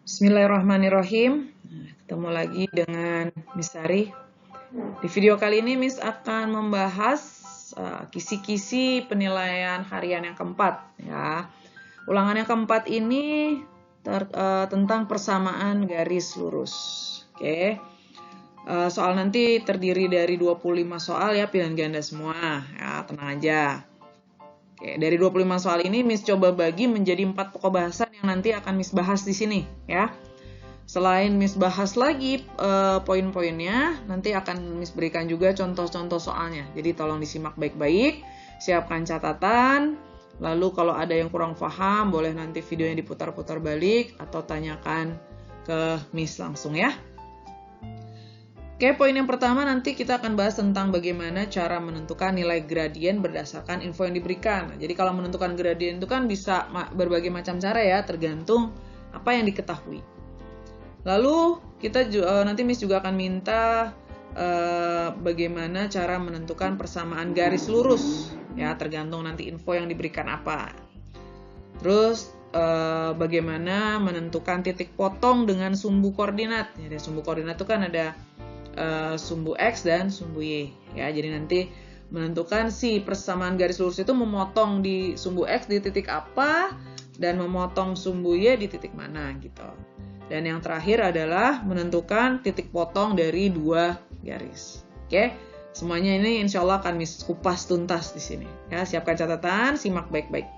Bismillahirrahmanirrahim. Ketemu lagi dengan Miss Sari. Di video kali ini Miss akan membahas kisi-kisi penilaian harian yang keempat. Ya. Ulangan yang keempat ini tentang persamaan garis lurus. Oke. Soal nanti terdiri dari 25 soal ya, pilihan ganda semua. Ya, tenang aja. Oke, dari 25 soal ini Miss coba bagi menjadi 4 pokok bahasan yang nanti akan Miss bahas di sini ya. Selain Miss bahas lagi poin-poinnya, nanti akan Miss berikan juga contoh-contoh soalnya. Jadi tolong disimak baik-baik, siapkan catatan, lalu kalau ada yang kurang paham boleh nanti videonya diputar-putar balik atau tanyakan ke Miss langsung ya. Oke, poin yang pertama nanti kita akan bahas tentang bagaimana cara menentukan nilai gradien berdasarkan info yang diberikan. Jadi kalau menentukan gradien itu kan bisa berbagai macam cara ya, tergantung apa yang diketahui. Lalu kita nanti Miss juga akan minta bagaimana cara menentukan persamaan garis lurus ya, tergantung nanti info yang diberikan apa. Terus bagaimana menentukan titik potong dengan sumbu koordinat. Ya, sumbu koordinat itu kan ada sumbu X dan sumbu Y ya. Jadi nanti menentukan si persamaan garis lurus itu memotong di sumbu X di titik apa dan memotong sumbu Y di titik mana gitu. Dan yang terakhir adalah menentukan titik potong dari dua garis. Oke, semuanya ini insya Allah akan Miss kupas tuntas di sini ya. Siapkan catatan, simak baik-baik.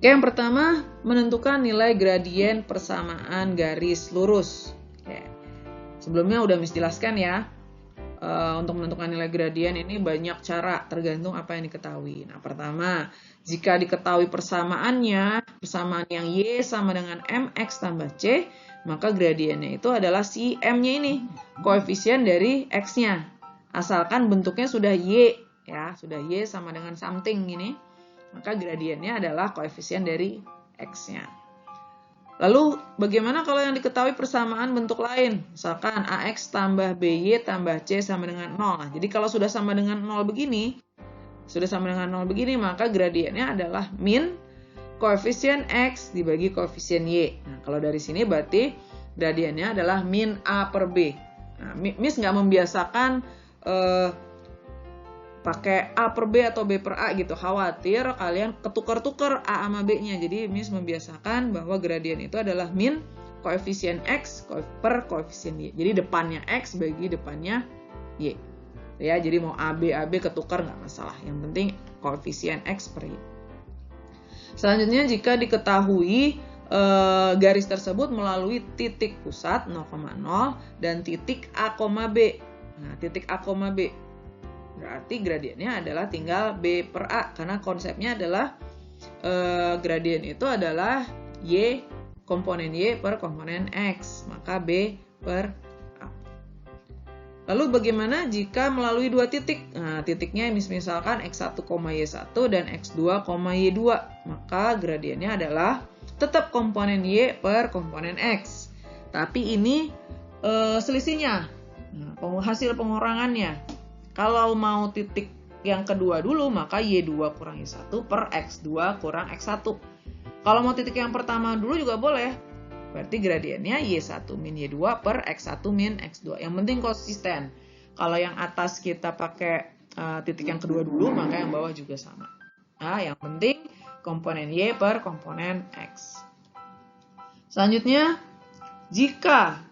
Oke, yang pertama menentukan nilai gradien persamaan garis lurus. Oke. Sebelumnya udah Miss jelaskan ya, untuk menentukan nilai gradien ini banyak cara tergantung apa yang diketahui. Nah, pertama, jika diketahui persamaan yang Y sama dengan MX tambah C, maka gradiennya itu adalah si M-nya ini, koefisien dari X-nya. Asalkan bentuknya sudah Y, ya, sudah Y sama dengan something ini, maka gradiennya adalah koefisien dari X-nya. Lalu bagaimana kalau yang diketahui persamaan bentuk lain? Misalkan AX tambah BY tambah C sama dengan 0. Nah, jadi kalau sudah sama dengan 0 begini, maka gradiennya adalah min koefisien X dibagi koefisien Y. Nah, kalau dari sini berarti gradiennya adalah min A per B. Nah, Miss nggak membiasakan pakai A per B atau B per A gitu, khawatir kalian ketukar-tukar A sama B-nya. Jadi Miss membiasakan bahwa gradien itu adalah min koefisien X per koefisien Y. Jadi depannya X bagi depannya Y. Ya, jadi mau AB ketukar nggak masalah. Yang penting koefisien X per Y. Selanjutnya jika diketahui garis tersebut melalui titik pusat 0,0 dan titik A, B. Nah, titik A, B berarti gradiennya adalah tinggal B per A, karena konsepnya adalah gradien itu adalah Y, komponen Y per komponen X, maka B per A. Lalu bagaimana jika melalui dua titik? Nah, titiknya misalkan X1, Y1 dan X2, Y2, maka gradiennya adalah tetap komponen Y per komponen X. Tapi ini selisihnya, hasil pengurangannya. Kalau mau titik yang kedua dulu, maka Y2 kurang Y1 per X2 kurang X1. Kalau mau titik yang pertama dulu juga boleh. Berarti gradiennya Y1 min Y2 per X1 min X2. Yang penting konsisten. Kalau yang atas kita pakai titik yang kedua dulu, maka yang bawah juga sama. Nah, yang penting komponen Y per komponen X. Selanjutnya, jika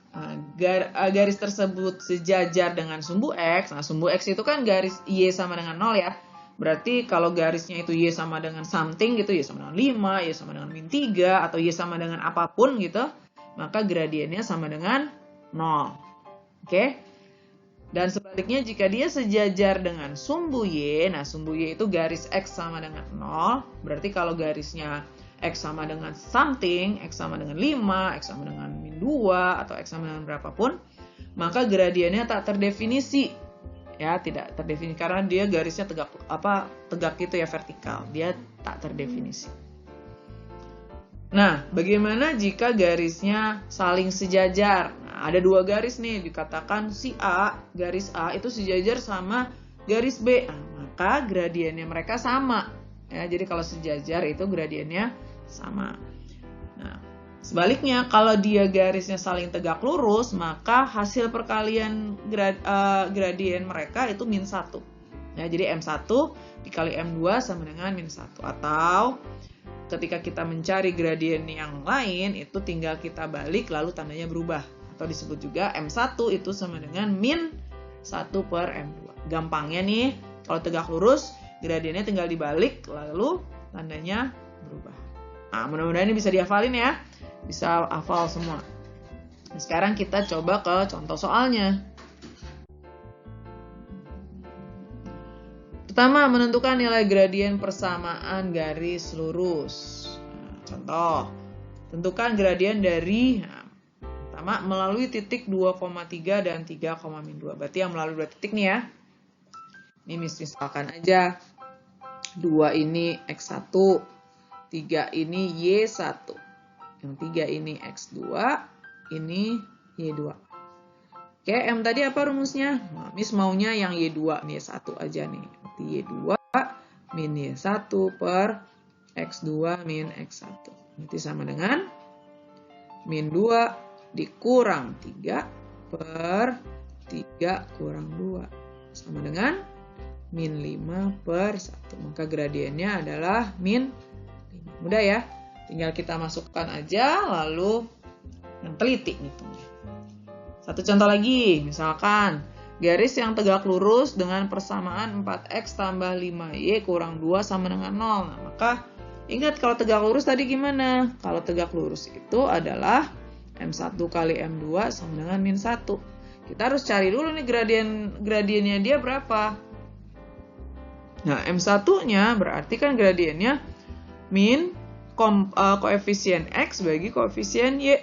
garis tersebut sejajar dengan sumbu X. Nah, sumbu X itu kan garis Y sama dengan 0 ya. Berarti kalau garisnya itu Y sama dengan something gitu, Y sama dengan 5, Y sama dengan min 3, atau Y sama dengan apapun gitu, maka gradiennya sama dengan 0. Oke? Dan sebaliknya jika dia sejajar dengan sumbu Y, nah sumbu Y itu garis X sama dengan 0, berarti kalau garisnya X sama dengan something, X sama dengan 5, X sama dengan min 2, atau X sama dengan berapapun, maka gradiennya tak terdefinisi. Ya, tidak terdefinisi karena dia garisnya tegak gitu ya, vertikal. Dia tak terdefinisi. Nah, bagaimana jika garisnya saling sejajar? Nah, ada dua garis nih, dikatakan si A, garis A itu sejajar sama garis B. Nah, maka gradiennya mereka sama. Ya, jadi kalau sejajar itu gradiennya sama. Nah, sebaliknya kalau dia garisnya saling tegak lurus, maka hasil perkalian gradien mereka itu min 1. Ya, jadi M1 dikali M2 sama dengan min 1. Atau ketika kita mencari gradien yang lain, itu tinggal kita balik lalu tandanya berubah. Atau disebut juga M1 itu sama dengan min 1 per M2. Gampangnya nih, kalau tegak lurus, gradiennya tinggal dibalik lalu tandanya berubah. Nah, mudah-mudahan ini bisa dihafalin ya. Bisa hafal semua. Nah, sekarang kita coba ke contoh soalnya. Pertama, menentukan nilai gradien persamaan garis lurus. Nah, contoh, tentukan gradien dari pertama melalui titik 2,3 dan 3,-2. Berarti yang melalui 2 titik nih ya. Ini misalkan aja 2 ini X1, 3 ini Y1. Yang 3 ini X2, ini Y2. Oke, M tadi apa rumusnya? Nah, Miss maunya yang Y2, Y1 aja nih. Berarti Y2 min Y1 per X2 min X1. Berarti sama dengan min 2 dikurang 3 per 3 kurang 2. Sama dengan min 5 per 1. Maka gradiennya adalah min 5. Mudah ya? Tinggal kita masukkan aja, lalu yang teliti ngitungnya. Satu contoh lagi, misalkan garis yang tegak lurus dengan persamaan 4X tambah 5Y kurang 2 sama dengan 0. Nah, maka ingat kalau tegak lurus tadi gimana? Kalau tegak lurus itu adalah M1 kali M2 sama dengan min 1. Kita harus cari dulu nih gradiennya dia berapa. Nah, M1-nya berarti kan gradiennya min koefisien X bagi koefisien Y.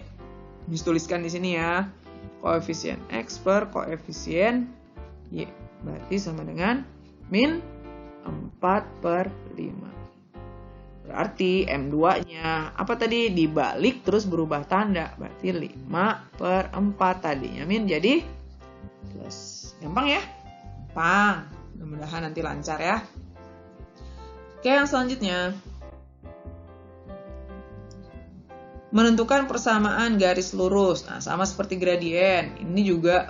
Dituliskan di sini ya. Koefisien X per koefisien Y. Berarti sama dengan min 4 per 5. Berarti M2-nya apa tadi? Dibalik terus berubah tanda. Berarti 5 per 4 tadinya min jadi plus. Gampang ya? Gampang. Mudah-mudahan nanti lancar ya. Oke, yang selanjutnya. Menentukan persamaan garis lurus. Nah, sama seperti gradien. Ini juga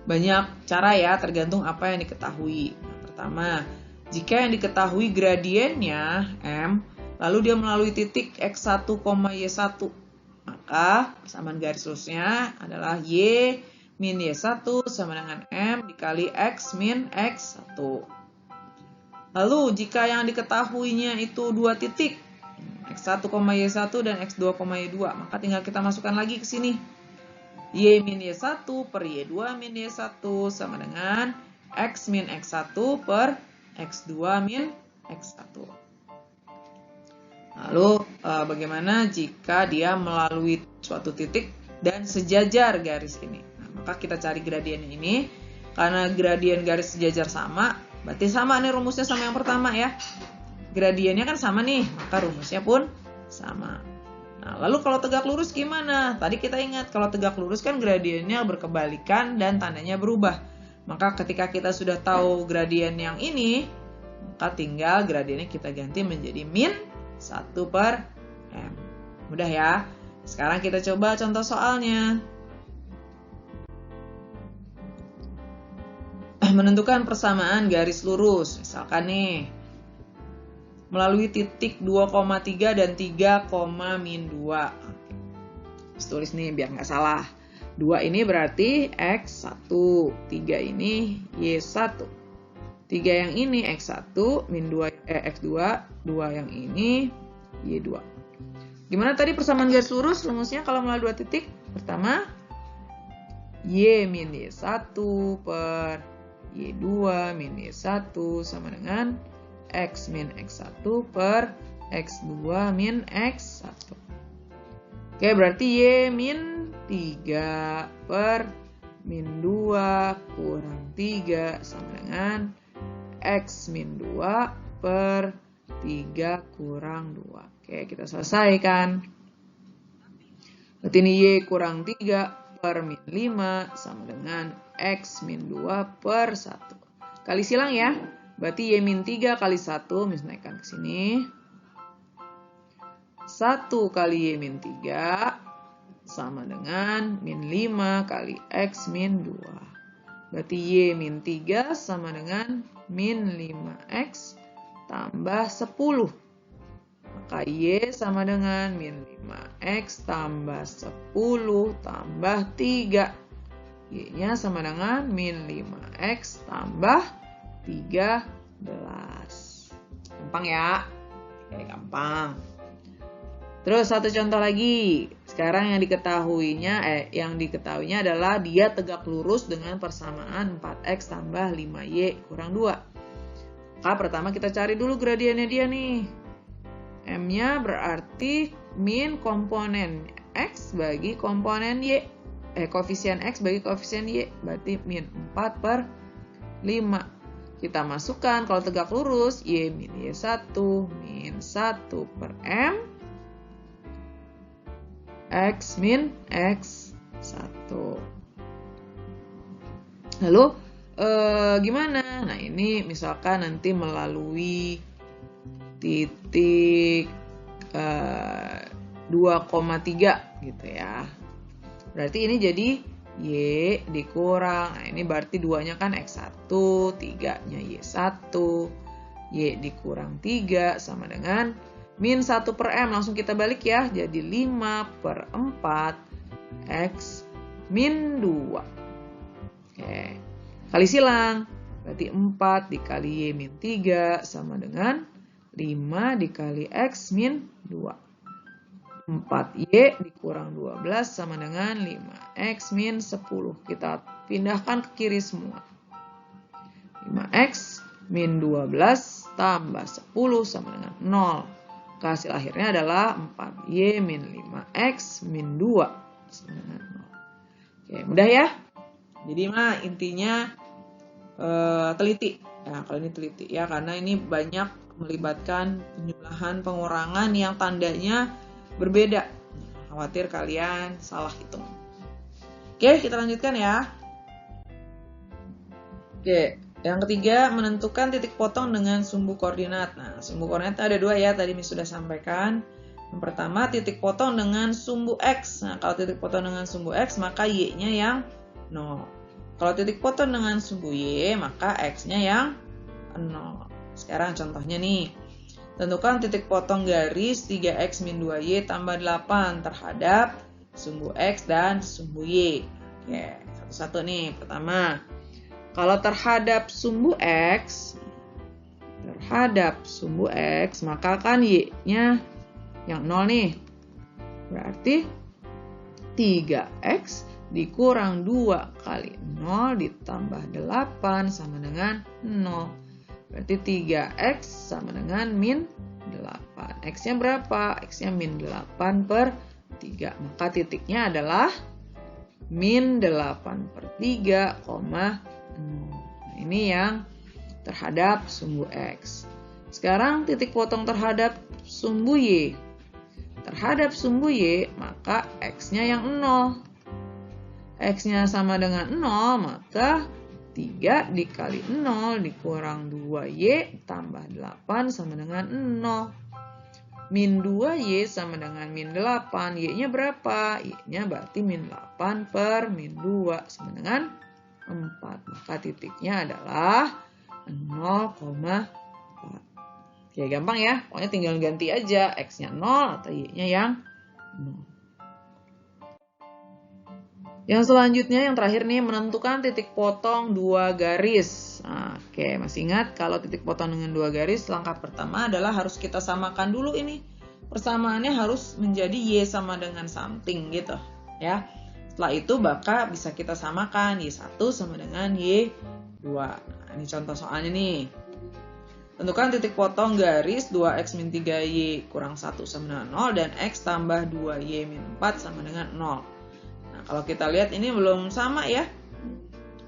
banyak cara ya, tergantung apa yang diketahui. Nah, pertama, jika yang diketahui gradiennya M, lalu dia melalui titik X1, Y1, maka persamaan garis lurusnya adalah Y min Y1 sama dengan M dikali X min X1. Lalu, jika yang diketahuinya itu 2 titik, X1, Y1 dan X2, Y2. Maka tinggal kita masukkan lagi ke sini. Y min Y1 per Y2 min Y1 sama dengan X min X1 per X2 min X1. Lalu bagaimana jika dia melalui suatu titik dan sejajar garis ini? Nah, maka kita cari gradiennya ini. Karena gradien garis sejajar sama, berarti sama nih rumusnya sama yang pertama ya. Gradiennya kan sama nih, maka rumusnya pun sama. Nah, lalu kalau tegak lurus gimana? Tadi kita ingat, kalau tegak lurus kan gradiennya berkebalikan dan tandanya berubah. Maka ketika kita sudah tahu gradien yang ini, maka tinggal gradiennya kita ganti menjadi min 1 per M. Mudah ya? Sekarang kita coba contoh soalnya. Menentukan persamaan garis lurus. Misalkan nih, melalui titik 2,3 dan 3,-2. Tulis nih biar nggak salah. 2 ini berarti X1, 3 ini Y1. 3 yang ini X1, min 2, X2, 2 yang ini Y2. Gimana tadi persamaan garis lurus rumusnya kalau melalui 2 titik? Pertama, Y min Y1 per Y2 min Y1 sama dengan X min X1 per X2 min X1. Oke, berarti Y min 3 per min 2 kurang 3 sama dengan X min 2 per 3 kurang 2. Oke, kita selesaikan. Berarti ini Y kurang 3 per min 5 sama dengan X min 2 per 1. Kali silang ya. Berarti Y min 3 kali 1, Miss naikkan ke sini. 1 kali Y min 3 sama dengan min 5 kali X min 2. Berarti Y min 3 sama dengan min 5X tambah 10. Maka Y sama dengan min 5X tambah 10 tambah 3. Y-nya sama dengan min 5X tambah 13. Gampang ya? Oke, gampang. Terus satu contoh lagi. Sekarang yang diketahuinya adalah dia tegak lurus dengan persamaan 4X tambah 5Y kurang 2. Maka pertama kita cari dulu gradiennya dia nih. M-nya berarti min komponen X bagi komponen Y. Koefisien X bagi koefisien Y. Berarti min 4/5. Kita masukkan kalau tegak lurus Y min Y1 min 1/M X min X1. Lalu gimana? Nah, ini misalkan nanti melalui titik 2,3 gitu ya. Berarti ini jadi Y dikurang. Nah, ini berarti 2-nya kan X1, 3-nya Y1. Y dikurang 3 sama dengan min 1/M. Langsung kita balik ya. Jadi 5/4 X min 2. Oke. Kali silang. Berarti 4 dikali Y min 3 sama dengan 5 dikali X min 2. 4Y dikurang 12 sama dengan 5X min 10. Kita pindahkan ke kiri semua. 5X min 12 tambah 10 sama dengan 0. Hasil akhirnya adalah 4Y min 5X min 2 sama dengan 0. Oke, mudah ya? Jadi intinya teliti. Nah, kalau ini teliti ya, karena ini banyak melibatkan penjumlahan pengurangan yang tandanya berbeda. Khawatir kalian salah hitung. Oke, kita lanjutkan ya. Oke, yang ketiga, menentukan titik potong dengan sumbu koordinat. Nah, sumbu koordinat ada 2 ya, tadi Miss sudah sampaikan. Yang pertama, titik potong dengan sumbu X. Nah, kalau titik potong dengan sumbu X, maka Y-nya yang 0. Kalau titik potong dengan sumbu Y, maka X-nya yang 0. Sekarang contohnya nih. Tentukan titik potong garis 3X min 2Y tambah 8 terhadap sumbu X dan sumbu Y. Oke, satu-satu nih. Pertama, kalau terhadap sumbu X, maka kan Y-nya yang 0 nih. Berarti 3X dikurang 2 kali 0 ditambah 8 sama dengan 0. Berarti 3X sama dengan min 8. X-nya berapa? X-nya min 8/3. Maka titiknya adalah min 8/3, 0. Nah, ini yang terhadap sumbu X. Sekarang titik potong terhadap sumbu Y. Terhadap sumbu Y, maka X-nya yang 0. X-nya sama dengan 0, maka 3 dikali 0 dikurang 2Y tambah 8 sama dengan 0. Min 2Y sama dengan min 8. Y-nya berapa? Y-nya berarti min 8/min 2 sama dengan 4. Maka titiknya adalah 0,4. Oke, gampang ya. Pokoknya tinggal ganti aja X-nya 0 atau Y-nya yang 0. Yang selanjutnya, yang terakhir nih, menentukan titik potong 2 garis. Nah, oke, masih ingat kalau titik potong dengan 2 garis, langkah pertama adalah harus kita samakan dulu ini. Persamaannya harus menjadi Y sama dengan something gitu ya. Setelah itu maka bisa kita samakan Y1 sama dengan Y2. Nah, ini contoh soalnya nih. Tentukan titik potong garis 2X min 3Y kurang 1 sama dengan 0 dan X tambah 2Y min 4 sama dengan 0. Kalau kita lihat ini belum sama ya.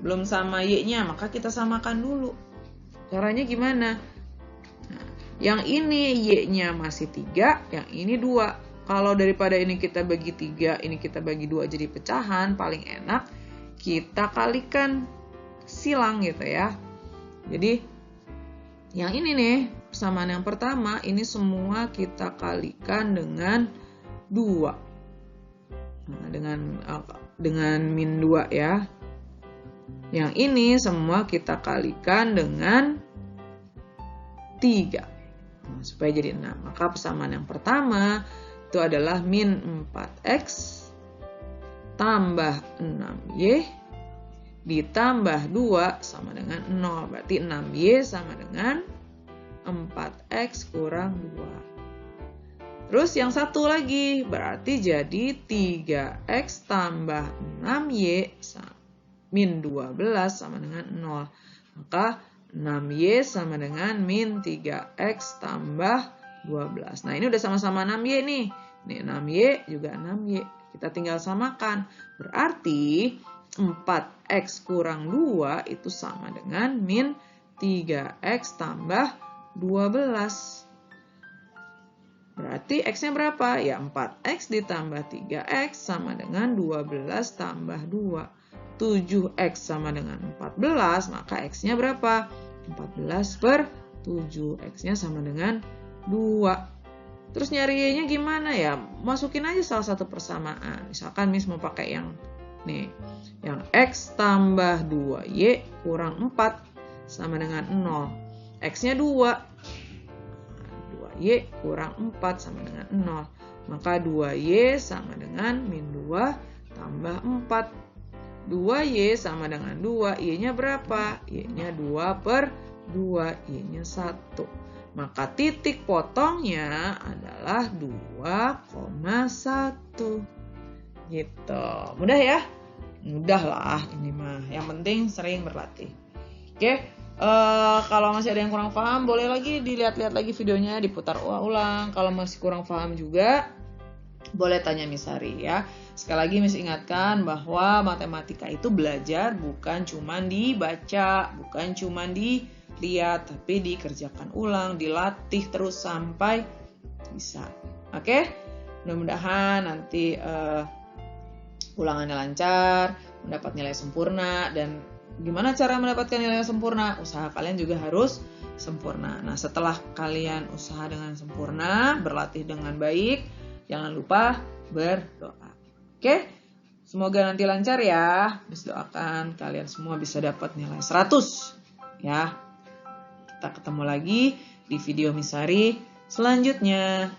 Belum sama Y-nya, maka kita samakan dulu. Caranya gimana? Nah, yang ini Y-nya masih 3, yang ini 2. Kalau daripada ini kita bagi 3, ini kita bagi 2 jadi pecahan, paling enak kita kalikan silang gitu ya. Jadi Yang ini nih, persamaan yang pertama, ini semua kita kalikan dengan 2. Nah, dengan min 2 ya. Yang ini semua kita kalikan dengan 3. Nah, supaya jadi 6. Maka persamaan yang pertama itu adalah min 4x tambah 6y ditambah 2 sama dengan 0. Berarti 6y sama dengan 4x kurang 2. Terus yang satu lagi, berarti jadi 3x tambah 6y min 12 sama dengan 0. Maka 6y sama dengan min 3x tambah 12. Nah, ini udah sama-sama 6y nih. Nih 6y juga 6y. Kita tinggal samakan. Berarti 4x kurang 2 itu sama dengan min 3x tambah 12. Berarti x-nya berapa? Ya 4x ditambah 3x sama dengan 12 tambah 2. 7x sama dengan 14, maka x-nya berapa? 14 per 7. X-nya sama dengan 2. Terus nyari y-nya gimana ya? Masukin aja salah satu persamaan. Misalkan Miss mau pakai yang nih, yang x tambah 2y kurang 4 sama dengan 0. X-nya 2. 2y kurang 4 sama dengan 0. Maka 2y sama dengan min 2 tambah 4. 2y sama dengan 2. Y-nya berapa? Y-nya 2 per 2. Y-nya 1. Maka titik potongnya adalah 2,1. Gitu. Mudah ya? Mudah lah ini mah. Yang penting sering berlatih. Oke. Kalau masih ada yang kurang paham, boleh lagi dilihat-lihat lagi videonya, diputar ulang. Kalau masih kurang paham juga, boleh tanya Miss Hari ya. Sekali lagi Miss ingatkan bahwa matematika itu belajar bukan cuma dibaca, bukan cuma dilihat, tapi dikerjakan ulang, dilatih terus sampai bisa. Oke? Mudah-mudahan nanti ulangannya lancar, mendapat nilai sempurna. Dan gimana cara mendapatkan nilai sempurna? Usaha kalian juga harus sempurna. Nah, setelah kalian usaha dengan sempurna, berlatih dengan baik, jangan lupa berdoa. Oke? Semoga nanti lancar ya. Miss doakan kalian semua bisa dapat nilai 100. Ya. Kita ketemu lagi di video Miss Hari selanjutnya.